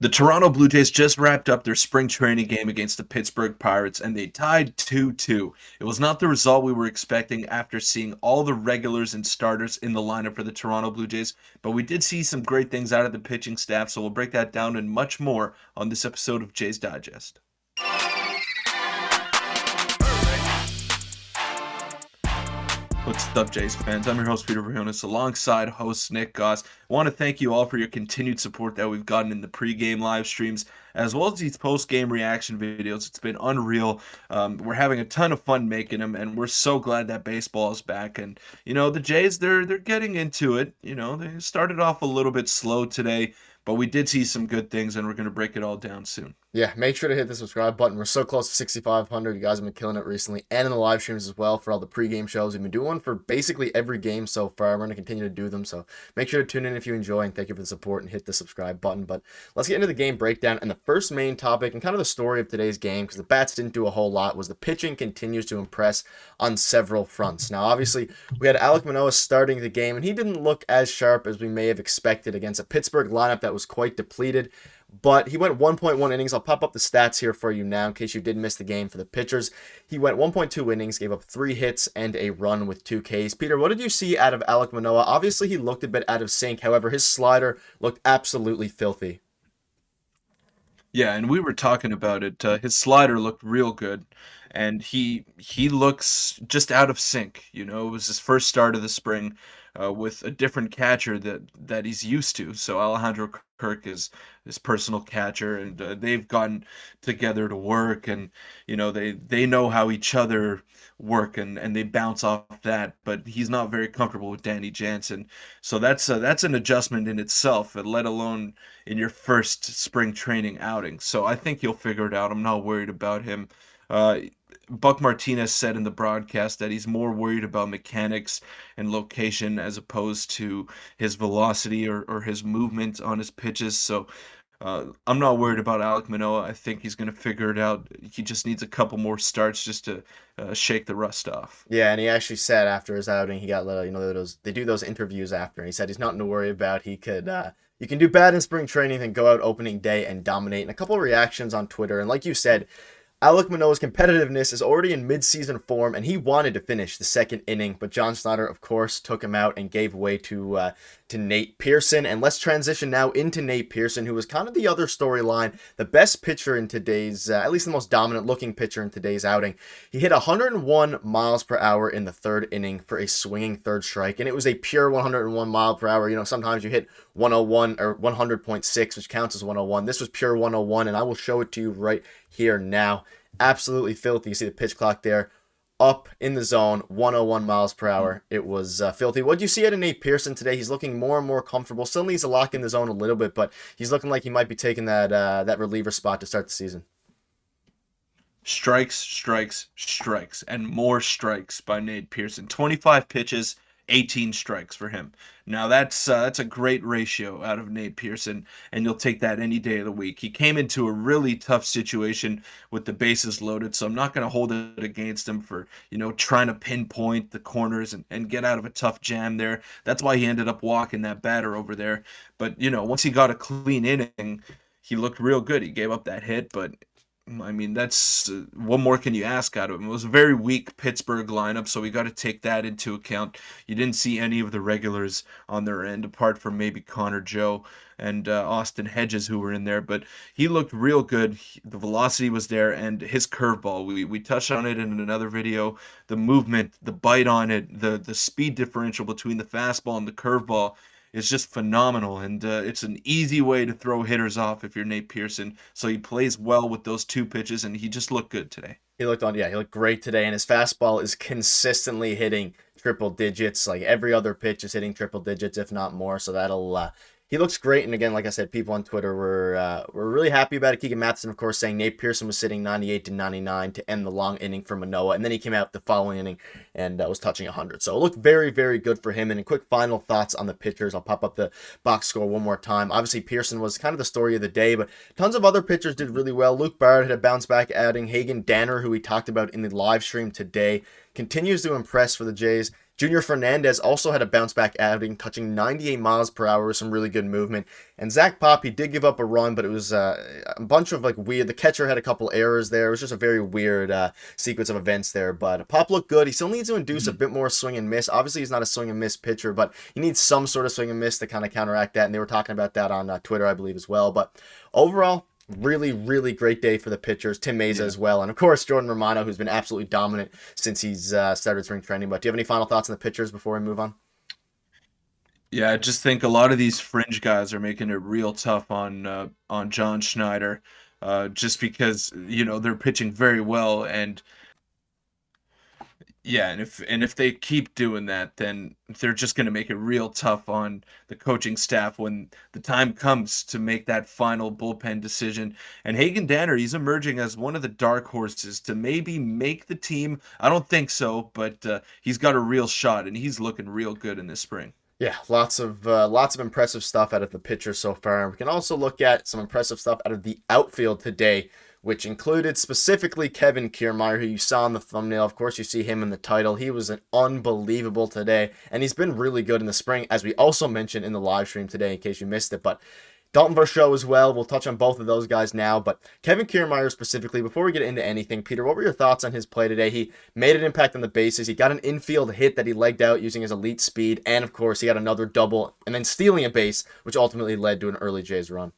The Toronto Blue Jays just wrapped up their spring training game against the Pittsburgh Pirates, and they tied 2-2. It was not the result we were expecting after seeing all the regulars and starters in the lineup for the Toronto Blue Jays, but we did see some great things out of the pitching staff, so we'll break that down and much more on this episode of Jays Digest. What's up, Jays fans? I'm your host, Peter Vryonis, alongside host Nick Gosse. I want to thank you all for your continued support that we've gotten in the pregame live streams, as well as these post-game reaction videos. It's been unreal. We're having a ton of fun making them, and we're so glad that baseball is back. And, the Jays, they're getting into it. They started off a little bit slow today, but we did see some good things, and we're going to break it all down soon. Yeah, make sure to hit the subscribe button. We're so close to 6,500. You guys have been killing it recently, and in the live streams as well for all the pregame shows. We've been doing one for basically every game so far. We're going to continue to do them, so make sure to tune in if you enjoy, and thank you for the support, and hit the subscribe button. But let's get into the game breakdown, and the first main topic, and kind of the story of today's game, because the bats didn't do a whole lot, was the pitching continues to impress on several fronts. Now, obviously, we had Alek Manoah starting the game, and he didn't look as sharp as we may have expected against a Pittsburgh lineup that was quite depleted. But he went 1.1 innings. I'll pop up the stats here for you now in case you did miss the game for the pitchers. He went 1.2 innings, gave up 3 hits and a run with 2 Ks. Peter, what did you see out of Alek Manoah? Obviously, he looked a bit out of sync. However, his slider looked absolutely filthy. Yeah, and we were talking about it. His slider looked real good, and he looks just out of sync. It was his first start of the spring with a different catcher that he's used to. So Alejandro Kirk is his personal catcher, and they've gotten together to work, and they know how each other work, and they bounce off that. But he's not very comfortable with Danny Jansen, so that's an adjustment in itself, let alone in your first spring training outing. So I think you'll figure it out. I'm not worried about him. Uh, Buck Martinez said in the broadcast that he's more worried about mechanics and location as opposed to his velocity or his movement on his pitches. So I'm not worried about Alek Manoah. I think he's going to figure it out. He just needs a couple more starts just to shake the rust off. Yeah, and he actually said after his outing, he got they do those interviews after, and he said he's nothing to worry about. He could you can do bad in spring training, then go out opening day and dominate. And a couple of reactions on Twitter, and like you said, Alek Manoah's competitiveness is already in mid-season form, and he wanted to finish the second inning, but John Snyder, of course, took him out and gave way to Nate Pearson. And let's transition now into Nate Pearson, who was kind of the other storyline, the best pitcher in today's, at least the most dominant-looking pitcher in today's outing. He hit 101 miles per hour in the third inning for a swinging third strike, and it was a pure 101 mile per hour. Sometimes you hit 101 or 100.6, which counts as 101. This was pure 101, and I will show it to you right here now. Absolutely filthy. You see the pitch clock there, up in the zone, 101 miles per hour. It was filthy. What do you see out of Nate Pearson today? He's looking more and more comfortable. Still needs to lock in the zone a little bit, but he's looking like he might be taking that reliever spot to start the season. Strikes, strikes, strikes, and more strikes by Nate Pearson. 25 pitches, 18 strikes for him. Now that's a great ratio out of Nate Pearson, and you'll take that any day of the week. He came into a really tough situation with the bases loaded, so I'm not going to hold it against him for trying to pinpoint the corners and get out of a tough jam there. That's why he ended up walking that batter over there. But once he got a clean inning, he looked real good. He gave up that hit, but I mean, that's what more can you ask out of him? It was a very weak Pittsburgh lineup, so we got to take that into account. You didn't see any of the regulars on their end, apart from maybe Connor Joe and Austin Hedges, who were in there, but he looked real good. The velocity was there, and his curveball, we touched on it in another video. The movement, the bite on it, the speed differential between the fastball and the curveball is just phenomenal, and it's an easy way to throw hitters off if you're Nate Pearson. So he plays well with those 2 pitches, and he just looked good today. He looked great today, and his fastball is consistently hitting triple digits. Like every other pitch is hitting triple digits, if not more. So that'll he looks great. And again, like I said, people on Twitter were really happy about it. Keegan Matheson, of course, saying Nate Pearson was sitting 98-99 to end the long inning for Manoah. And then he came out the following inning and was touching 100. So it looked very, very good for him. And quick final thoughts on the pitchers. I'll pop up the box score one more time. Obviously, Pearson was kind of the story of the day, but tons of other pitchers did really well. Luke Barrett had a bounce back outing. Hagen Danner, who we talked about in the live stream today, continues to impress for the Jays. Junior Fernandez also had a bounce back outing, touching 98 miles per hour with some really good movement. And Zach Pop, he did give up a run, but it was a bunch of like weird. The catcher had a couple errors there. It was just a very weird sequence of events there. But Pop looked good. He still needs to induce a bit more swing and miss. Obviously, he's not a swing and miss pitcher, but he needs some sort of swing and miss to kind of counteract that. And they were talking about that on Twitter, I believe, as well. But overall, really, really great day for the pitchers. Tim Meza as well. And of course, Jordan Romano, who's been absolutely dominant since he's started spring training. But do you have any final thoughts on the pitchers before we move on? Yeah, I just think a lot of these fringe guys are making it real tough on John Schneider, just because they're pitching very well, and yeah, and if they keep doing that, then they're just going to make it real tough on the coaching staff when the time comes to make that final bullpen decision. And Hagen Danner, he's emerging as one of the dark horses to maybe make the team. I don't think so, but he's got a real shot, and he's looking real good in this spring. Yeah, lots of impressive stuff out of the pitcher so far. We can also look at some impressive stuff out of the outfield today, which included specifically Kevin Kiermaier, who you saw in the thumbnail. Of course, you see him in the title. He was an unbelievable today, and he's been really good in the spring, as we also mentioned in the live stream today, in case you missed it. But Daulton Varsho as well. We'll touch on both of those guys now. But Kevin Kiermaier specifically, before we get into anything, Peter, what were your thoughts on his play today? He made an impact on the bases. He got an infield hit that he legged out using his elite speed. And, of course, he got another double and then stealing a base, which ultimately led to an early Jays run.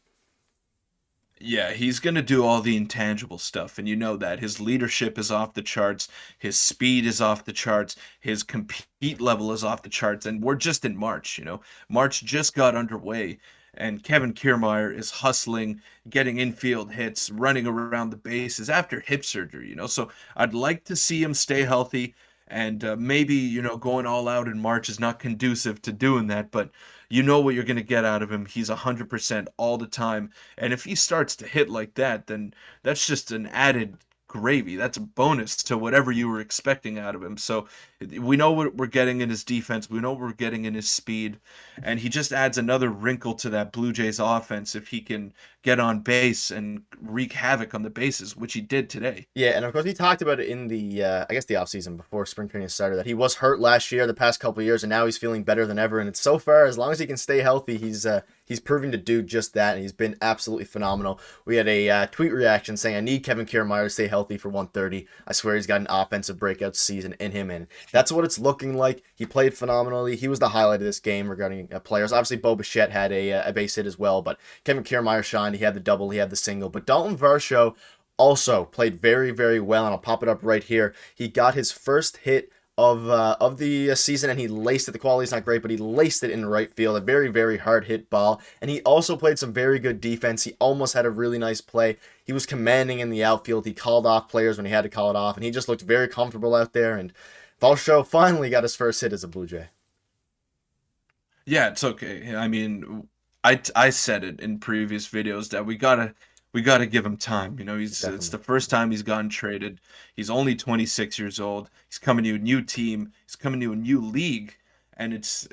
Yeah, he's going to do all the intangible stuff, and you know that. His leadership is off the charts, his speed is off the charts, his compete level is off the charts, and we're just in March. March just got underway, and Kevin Kiermaier is hustling, getting infield hits, running around the bases after hip surgery. So I'd like to see him stay healthy, and maybe, going all out in March is not conducive to doing that, but you know what you're going to get out of him. He's 100% all the time. And if he starts to hit like that, then that's just an added gravy. That's a bonus to whatever you were expecting out of him. So we know what we're getting in his defense. We know what we're getting in his speed. And he just adds another wrinkle to that Blue Jays offense if he can get on base and wreak havoc on the bases, which he did today. Yeah, and of course he talked about it in the I guess the offseason before spring training started, that he was hurt last year, the past couple of years, and now he's feeling better than ever. And it's so far, as long as he can stay healthy, he's proving to do just that, and he's been absolutely phenomenal. We had a tweet reaction saying, "I need Kevin Kiermaier to stay healthy for 130. I swear he's got an offensive breakout season in him," and that's what it's looking like. He played phenomenally. He was the highlight of this game regarding players. Obviously, Bo Bichette had a base hit as well, but Kevin Kiermaier shined. He had the double, he had the single. But Daulton Varsho also played very, very well, and I'll pop it up right here. He got his first hit of the season, and he laced it. The quality's not great, but he laced it in right field. A very, very hard hit ball. And he also played some very good defense. He almost had a really nice play. He was commanding in the outfield. He called off players when he had to call it off, and he just looked very comfortable out there. And Varsho finally got his first hit as a Blue Jay. Yeah, it's okay. I mean, I said it in previous videos that we gotta give him time. It's the first time he's gotten traded. He's only 26 years old. He's coming to a new team. He's coming to a new league, and it's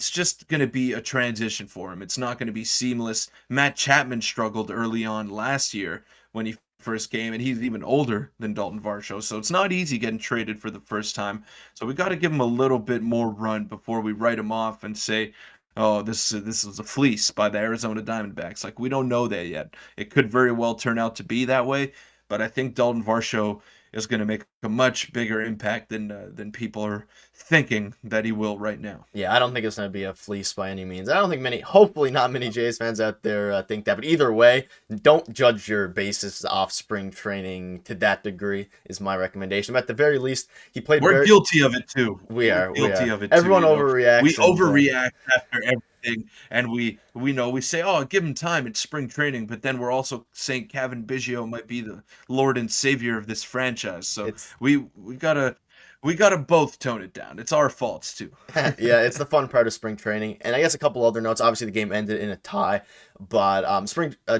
just gonna be a transition for him. It's not gonna be seamless. Matt Chapman struggled early on last year when he first came, and he's even older than Daulton Varsho, so it's not easy getting traded for the first time. So we got to give him a little bit more run before we write him off and say, "Oh, this was a fleece by the Arizona Diamondbacks." Like, we don't know that yet. It could very well turn out to be that way, but I think Daulton Varsho is going to make a much bigger impact than people are thinking that he will right now. Yeah, I don't think it's going to be a fleece by any means. I don't think hopefully not many Jays fans out there think that. But either way, don't judge your basis off spring training to that degree is my recommendation. But at the very least, he played We're guilty of it too. We're guilty of it too. Everyone overreacts. We overreact after everything, and we say, "Oh, give him time. It's spring training," but then we're also saying Kevin Biggio might be the Lord and Savior of this franchise. So we gotta both tone it down. It's our faults too. Yeah, it's the fun part of spring training. And I guess a couple other notes. Obviously, the game ended in a tie, but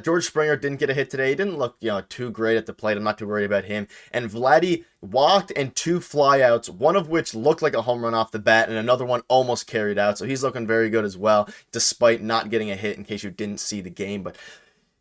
George Springer didn't get a hit today. He didn't look too great at the plate. I'm not too worried about him. And Vladdy walked and 2 flyouts, one of which looked like a home run off the bat, and another one almost carried out. So he's looking very good as well, despite not getting a hit. In case you didn't see the game, but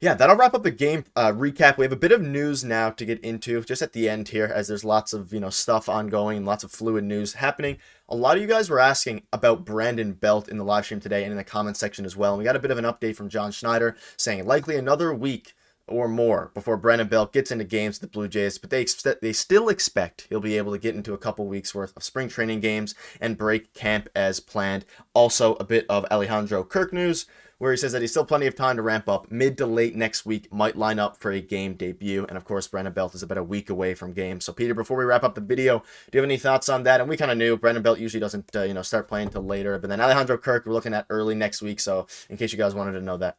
Yeah, that'll wrap up the game recap. We have a bit of news now to get into just at the end here, as there's lots of stuff ongoing and lots of fluid news happening. A lot of you guys were asking about Brandon Belt in the live stream today and in the comment section as well. And we got a bit of an update from John Schneider saying likely another week or more before Brandon Belt gets into games with the Blue Jays, but they still expect he'll be able to get into a couple weeks worth of spring training games and break camp as planned. Also, a bit of Alejandro Kirk news, where he says that he's still plenty of time to ramp up. Mid to late next week might line up for a game debut. And of course, Brandon Belt is about a week away from games. So Peter, before we wrap up the video, do you have any thoughts on that? And we kind of knew Brandon Belt usually doesn't start playing until later. But then Alejandro Kirk, we're looking at early next week. So in case you guys wanted to know that.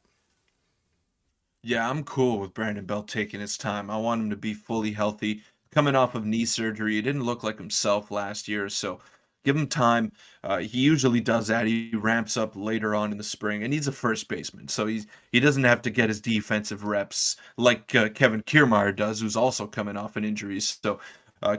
Yeah, I'm cool with Brandon Belt taking his time. I want him to be fully healthy. Coming off of knee surgery, he didn't look like himself last year, so give him time. He usually does that. He ramps up later on in the spring, and he's a first baseman, so he doesn't have to get his defensive reps like Kevin Kiermaier does, who's also coming off an injury. So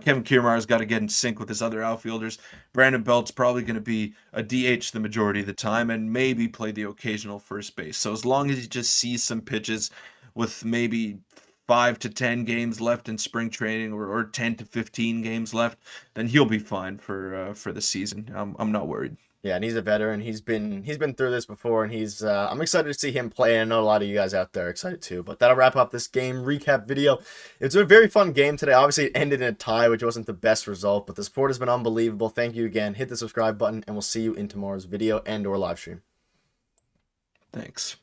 Kevin Kiermaier's got to get in sync with his other outfielders. Brandon Belt's probably going to be a DH the majority of the time and maybe play the occasional first base. So as long as he just sees some pitches with maybe 5 to 10 games left in spring training or 10 to 15 games left, then he'll be fine for the season. I'm not worried. Yeah, and he's a veteran. He's been through this before, and I'm excited to see him play. And I know a lot of you guys out there are excited too. But that'll wrap up this game recap video. It's a very fun game today. Obviously, it ended in a tie, which wasn't the best result, but the support has been unbelievable. Thank you again. Hit the subscribe button, and we'll see you in tomorrow's video and/or live stream. Thanks.